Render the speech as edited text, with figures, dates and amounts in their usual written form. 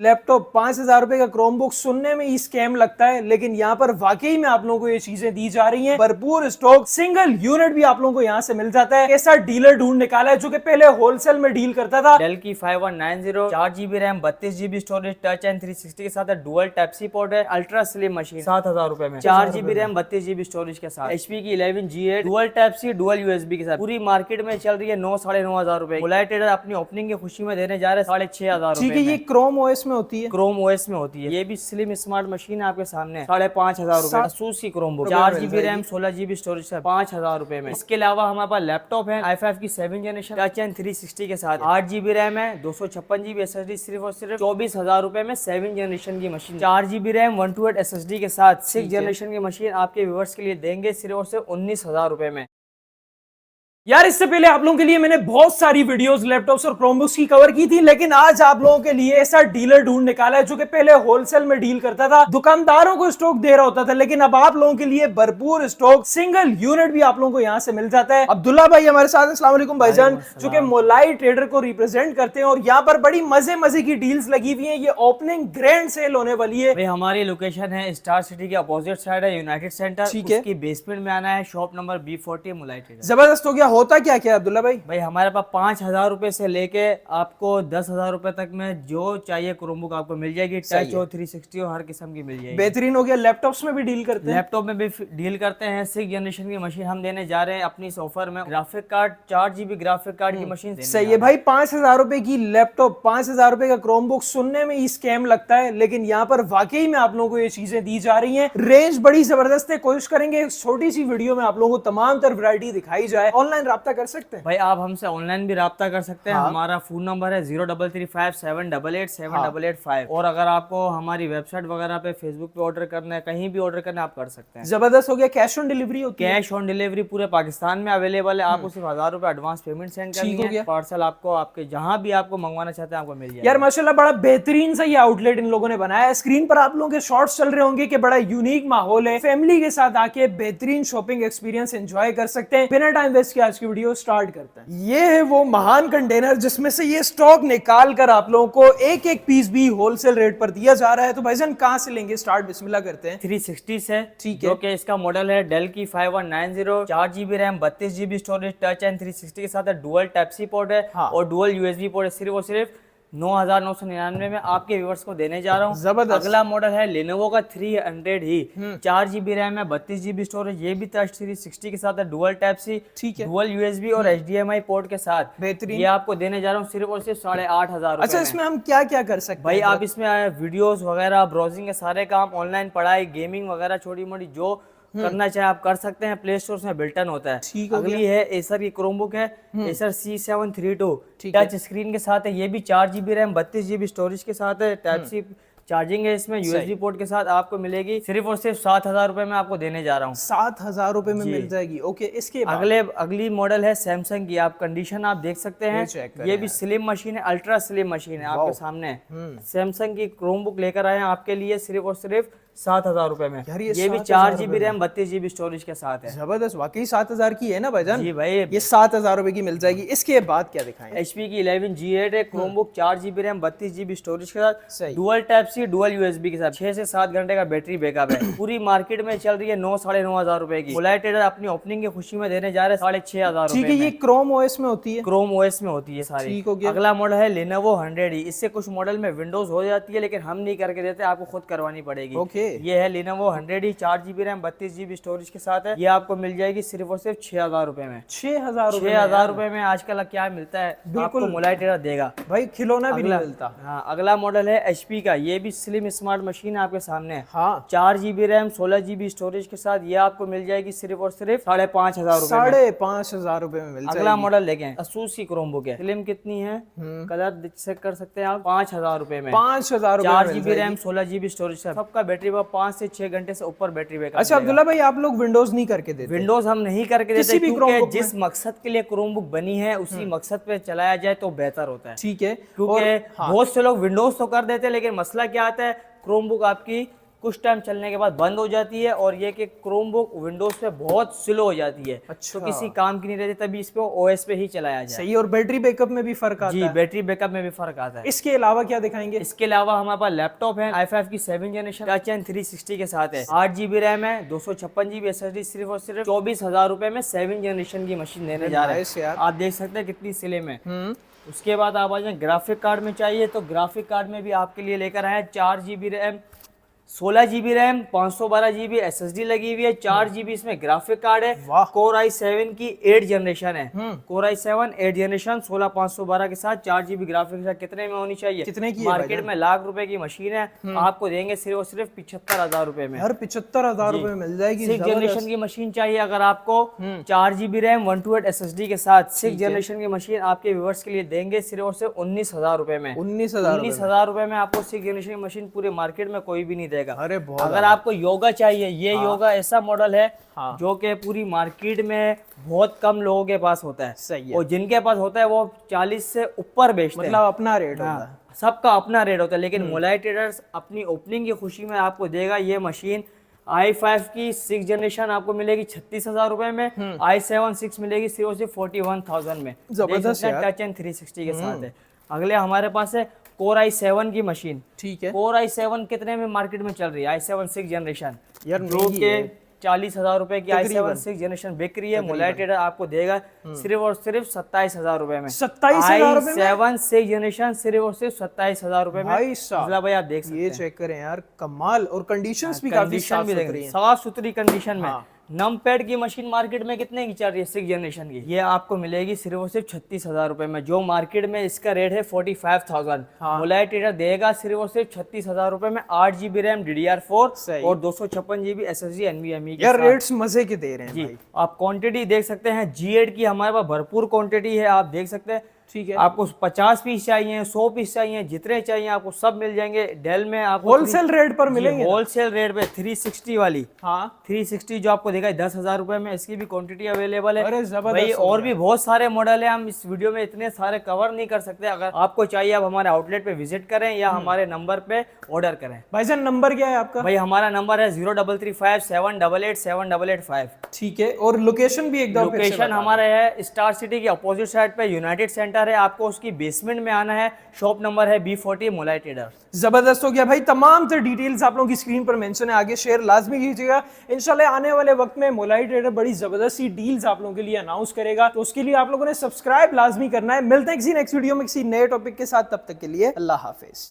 Laptop 5,000 रुपए का Chromebook सुनने में ही स्कैम लगता है, लेकिन यहाँ पर वाकई में आप लोगों को ये चीजें दी जा रही हैं। भरपूर स्टॉक, सिंगल यूनिट भी आप लोगों को यहाँ से मिल जाता है। ऐसा डीलर ढूंढ निकाला है जो कि पहले होलसेल में डील करता था। डेल की 5190 4GB RAM 32GB storage touch and 360 के साथ डुअल टाइप सी पोर्ट है, अल्ट्रा स्लिम मशीन 7,000 रुपए में, 4GB रैम 32GB स्टोरेज के साथ, HP की 11G8 dual type C dual USB के साथ पूरी मार्केट में चल रही है 9-9,500 रुपए। मुलाय ट्रेडर अपनी ओपनिंग की खुशी में देने जा रहे 6,500 ठीक है, ये क्रोम ओएस में होती है। क्रोम ओएस में होती है। ये भी स्लिम स्मार्ट मशीन है आपके सामने 5,500 रुपए। ASUS की Chromebook 4GB RAM 16GB storage है 5,000 रुपए में। इसके अलावा हमारे पास लैपटॉप है i5 की 7th जनरेशन टच एंड 360 के साथ, 8GB रैम है, 256GB SSD सिर्फ और सिर्फ 24,000 रुपए में 7th जनरेशन की मशीन। 4GB रैम 128 SSD के साथ 6th जनरेशन की मशीन आपके व्यूअर्स के लिए देंगे सिर्फ और सिर्फ 19,000 रुपए में। यार इससे पहले आप लोगों के लिए मैंने बहुत सारी वीडियोस लैपटॉप्स और क्रोमबुक्स की कवर की थी, लेकिन आज आप लोगों के लिए ऐसा डीलर ढूंढ निकाला है जो कि पहले होलसेल में डील करता था, दुकानदारों को स्टॉक दे रहा होता था, लेकिन अब आप लोगों के लिए भरपूर स्टॉक, सिंगल यूनिट भी आप लोगों को यहाँ से मिल जाता है। अब्दुल्ला भाई हमारे साथ, अस्सलाम वालेकुम भाईजान, जो कि मोलाई ट्रेडर को रिप्रेजेंट करते हैं और यहाँ पर बड़ी मजे मजे की डील्स लगी हुई है। ये ओपनिंग ग्रैंड सेल होने वाली है। हमारी लोकेशन है स्टार सिटी के अपोजिट साइड है यूनाइटेड सेंटर, उसकी बेसमेंट में आना है, शॉप नंबर B40 मोलाई ट्रेडर। जबरदस्त हो गया। होता क्या क्या अब्दुल्ला भाई हमारे पास 5,000 रुपए से लेके आपको 10,000 रुपए तक में जो चाहिए क्रोमबुक आपको मिल जाएगी। टच हो, 360 हो, हर किस्म की मिल जाएगी। बेहतरीन हो गया। लैपटॉप्स में भी डील करते हैं? लैपटॉप में भी डील करते हैं। 6th जनरेशन की मशीन हम देने जा रहे हैं अपनी इस ऑफर में। Graphic card 4GB graphic card की मशीन सही है भाई। 5,000 रुपए की लैपटॉप, 5,000 रुपए का क्रोमबुक सुनने में ही स्कैम लगता है, लेकिन यहाँ पर वाकई में आप लोगों को ये चीजें दी जा रही हैं। रेंज बड़ी जबरदस्त है। कोशिश करेंगे छोटी सी वीडियो में आप लोगों को तमाम तरह वैरायटी दिखाई जाए। ऑनलाइन राब्ता कर सकते हैं भाई, आप हमसे ऑनलाइन भी राब्ता कर सकते हैं। हमारा फोन नंबर है 033578878885। और अगर आपको हमारी वेबसाइट वगैरह पे, फेसबुक पे ऑर्डर करना है, कहीं भी ऑर्डर करना है, आप कर सकते हैं। जबरदस्त हो गया। कैश ऑन डिलीवरी होती है? कैश ऑन डिलीवरी पूरे पाकिस्तान में अवेलेबल है। आपको सिर्फ 1,000 रुपए एडवांस पेमेंट सेंड करनी है। पार्सल आपको आपके जहां भी आपको मंगवाना चाहते हैं आपको मिल जाएगा। यार माशाल्लाह बड़ा बेहतरीन सा ये आउटलेट इन लोगों ने बनाया है। स्क्रीन पर आप लोगों के शॉर्ट्स चल रहे होंगे कि बड़ा यूनिक माहौल है। फैमिली के साथ आके बेहतरीन शॉपिंग एक्सपीरियंस एंजॉय कर सकते हैं। बिना टाइम वेस्ट किए आज की वीडियो स्टार्ट करते हैं। ये है वो महान कंटेनर जिसमें से ये स्टॉक निकाल कर आप लोगों को एक एक पीस भी होलसेल रेट पर दिया जा रहा है। तो भाईजान कहां से लेंगे? स्टार्ट बिस्मिल्लाह करते हैं। 360 से, ठीक है, जो कि इसका मॉडल है डेल की 5190 4GB RAM 32GB storage touch and 360 के साथ डुअल टाइप सी पोर्ट है और डुअल USB पोर्ट है। सिर्फ और सिर्फ 9,999 में आपके व्यूअर्स को देने जा रहा हूँ। जबरदस्त। अगला मॉडल है लेनोवो का 300 ही 4GB रैम है 32GB स्टोरेज, ये भी टच 360 के साथ है, डुअल टाइप सी, ठीक है, डुअल USB और HDMI पोर्ट के साथ। बेहतरीन। ये आपको देने जा रहा हूँ सिर्फ और सिर्फ 8,500 रुपए। अच्छा, इसमें हम क्या क्या कर सकते हैं भाई? आप इसमें वीडियोस वगैरह, ब्राउजिंग के सारे काम, ऑनलाइन पढ़ाई, गेमिंग वगैरह छोटी मोटी जो करना चाहे आप कर सकते हैं। प्ले स्टोर में बिल्टन होता है। अगली है एसर की क्रोमबुक है, एसर C732 टच स्क्रीन के साथ है। ये भी 4GB रैम 32GB स्टोरेज के साथ है, टाइप सी चार्जिंग है इसमें, USB पोर्ट के साथ आपको मिलेगी सिर्फ और सिर्फ 7,000 रुपए में आपको देने जा रहा हूँ। 7,000 रुपए में मिल जाएगी। ओके, इसके अगली मॉडल है सैमसंग की। आप कंडीशन आप देख सकते हैं। ये भी स्लिम मशीन है, अल्ट्रा स्लिम मशीन है आपके सामने। सैमसंग की क्रोमबुक लेकर आए हैं आपके लिए सिर्फ और सिर्फ 7,000 रुपए में। ये भी 4GB रैम 32GB स्टोरेज के साथ है। जबरदस्त। वाकई 7,000 की है ना भाईजान? जी भाई, ये 7,000 रुपए की मिल जाएगी। इसके बाद क्या दिखाएं? HP की 11G8 है Chromebook, 4GB RAM 32GB storage के साथ, dual type C dual USB के साथ, 6 से 7 घंटे का बैटरी बैकअप है। पूरी मार्केट में चल रही है 9-9,500 रुपए की। मोलाई ट्रेडर अपनी ओपनिंग की खुशी में देने जा रहे हैं 6,500 रुपए। ठीक है, ये क्रोम OS में होती है? क्रोम OS में होती है सारी। अगला मॉडल है लेनोवो 100 ही। इससे कुछ मॉडल में विंडोज हो जाती है, लेकिन हम नहीं करके देते, आपको खुद करवानी पड़ेगी। ये है लेनोवो 100 ही 4GB रैम 32GB स्टोरेज के साथ है। ये आपको मिल जाएगी सिर्फ और सिर्फ 6,000 रुपए में। 6,000 रुपए में आजकल क्या मिलता है? आपको मोलाई ट्रेडर देगा भाई, खिलौना भी नहीं मिलता। हाँ, अगला मॉडल है HP का। ये भी स्लिम स्मार्ट मशीन है आपके सामने। हाँ, 4GB रैम 16GB स्टोरेज के साथ ये आपको मिल जाएगी सिर्फ और सिर्फ 5,500 रुपए। 5,500 रुपए में मिल जाएगी। अगला मॉडल देखें, ASUS की क्रोमबुक है। स्लिम कितनी है, कलर चेक कर सकते हैं आप। 5,000 रुपए में 5,000 4GB रैम 16GB स्टोरेज। सबका बैटरी 5 से 6 घंटे से ऊपर बैटरी बैकअप। अच्छा अब्दुल्ला भाई, आप लोग विंडोज नहीं करके देते? विंडोज हम नहीं करके देते, क्योंकि जिस मकसद के लिए क्रोमबुक बनी है उसी मकसद पे चलाया जाए तो बेहतर होता है। ठीक है, क्योंकि बहुत से लोग विंडोज तो कर देते हैं, लेकिन मसला क्या आता है, क्रोमबुक आपकी कुछ टाइम चलने के बाद बंद हो जाती है, और ये कि क्रोमबुक विंडोज पे बहुत स्लो हो जाती है। अच्छा। तो किसी काम की नहीं रहती, तभी इस पे ओएस पे ही चलाया जाए। सही। और बैटरी बैकअप में भी फर्क आता जी, है? बैटरी बैकअप में भी फर्क आता है। इसके अलावा क्या दिखाएंगे? इसके अलावा हमारे पास लैपटॉप है i5 की 7 जनरेशन, टच एंड 360 के साथ है। 8 GB रैम है, 256 GB SSD, सिर्फ और सिर्फ 24,000 रुपए में 7 जनरेशन की मशीन देने जा रहे हैं। आप देख सकते हैं कितनी स्लिम है। उसके बाद आप आ जाए ग्राफिक कार्ड में चाहिए तो ग्राफिक कार्ड में भी आपके लिए लेकर आए 4 GB RAM, 16 GB RAM, 512 GB SSD लगी हुई है, 4 GB इसमें ग्राफिक कार्ड है। Core i7 की 8 जनरेशन है, Core i7 8 जनरेशन, 16 512 के साथ 4 GB ग्राफिक कार्ड। कितने में होनी चाहिए? कितने की? मार्केट में लाख रुपए की मशीन है, आपको देंगे सिर्फ और सिर्फ 75,000 रुपए में। हर 75,000 रुपए में मिल जाएगी। 6 जनरेशन की मशीन चाहिए अगर आपको, 4 GB रैम 128 SSD के साथ 6 जनरेशन की मशीन आपके व्यूअर्स के लिए देंगे सिर्फ और सिर्फ 19,000 रुपए में। 19,000 रुपए में आपको 6 जनरेशन की मशीन पूरे मार्केट में कोई भी नहीं देगा। अरे बहुत। अगर आपको योगा चाहिए, ये योगा ऐसा मॉडल है जो कि पूरी मार्केट में बहुत कम लोगों के पास होता है। सही है। और जिनके पास होता है वो 40 से ऊपर बेचते हैं, मतलब अपना रेट होता है। सबका अपना रेट होता है। लेकिन मोलाई ट्रेडर्स अपनी ओपनिंग की खुशी में आपको देगा ये मशीन i5 की 6 जनरेशन आपको मिलेगी 36,000 रुपए में, i7 6 मिलेगी सिर्फ 41,000 में। जबरदस्त यार। टच एंड 360 के साथ है। अगले हमारे पास है Core i7 की मशीन। ठीक है। Core i7 कितने में मार्केट में चल रही है? i7 6 जनरेशन यार जो के 40,000 रुपए की i7 6 जनरेशन बिक रही है। मोलाई ट्रेडर आपको देगा सिर्फ और सिर्फ 27,000 रुपए में। 27,000 रुपए में i7 6 जनरेशन सिर्फ और सिर्फ 27,000 रुपए में। भाई साहब, भाई आप देख सकते हैं, ये चेक करें यार, कमाल। और कंडीशंस भी काफी साफ सुथरी हैं। साफ सुथरी कंडीशन में। नमपैड की मशीन मार्केट में कितने की चल रही है 6 जनरेशन की? ये आपको मिलेगी सिर्फ और सिर्फ 36,000 रुपए में, जो मार्केट में इसका रेट है 45,000। मोलाई ट्रेडर देगा सिर्फ और सिर्फ 36,000 रुपए में, 8 GB रैम DDR4 और 256 GB SSD NVMe के यार रेट्स मजे के दे रहे हैं जी। भाई। आप क्वांटिटी देख सकते हैं, G8 की हमारे पास भरपूर क्वांटिटी है, आप देख सकते हैं। ठीक है। आपको 50 पीस चाहिए, 100 पीस चाहिए, जितने चाहिए आपको सब मिल जाएंगे। डेल में आपको होलसेल रेट पर मिलेंगे। होलसेल रेट पे 360 वाली। हाँ 360 जो आपको देगा 10,000 रुपए में, इसकी भी क्वांटिटी अवेलेबल है। अरे जबरदस्त भाई हो और गया। भी बहुत सारे मॉडल है, हम इस वीडियो में इतने सारे कवर नहीं कर सकते। अगर आपको चाहिए आप हमारे आउटलेट पे विजिट करें या हमारे नंबर पे ऑर्डर करें। भाईजान नंबर क्या है आपका? भाई हमारा नंबर है 0335 788 7885। ठीक है। और लोकेशन भी एकदम लोकेशन हमारा है स्टार सिटी के अपोजिट साइड पे यूनाइटेड सेंटर है, आपको उसकी बेसमेंट में आना है। शॉप नंबर है B40 मोलाई ट्रेडर। जबरदस्त हो गया भाई। तमाम डिटेल्स आप लोगों की स्क्रीन पर मेंशन है, आगे शेयर लाजमी कीजिएगा। इंशाल्लाह आने वाले वक्त में मोलाई ट्रेडर बड़ी जबरदस्त सी डील्स आप लोगों के लिए अनाउंस करेगा, तो उसके लिए आप लोगों ने सब्सक्राइब लाजमी करना है। मिलते हैं किसी नेक्स्ट वीडियो में किसी नए टॉपिक के साथ, तब तक के लिए अल्लाह हाफिज।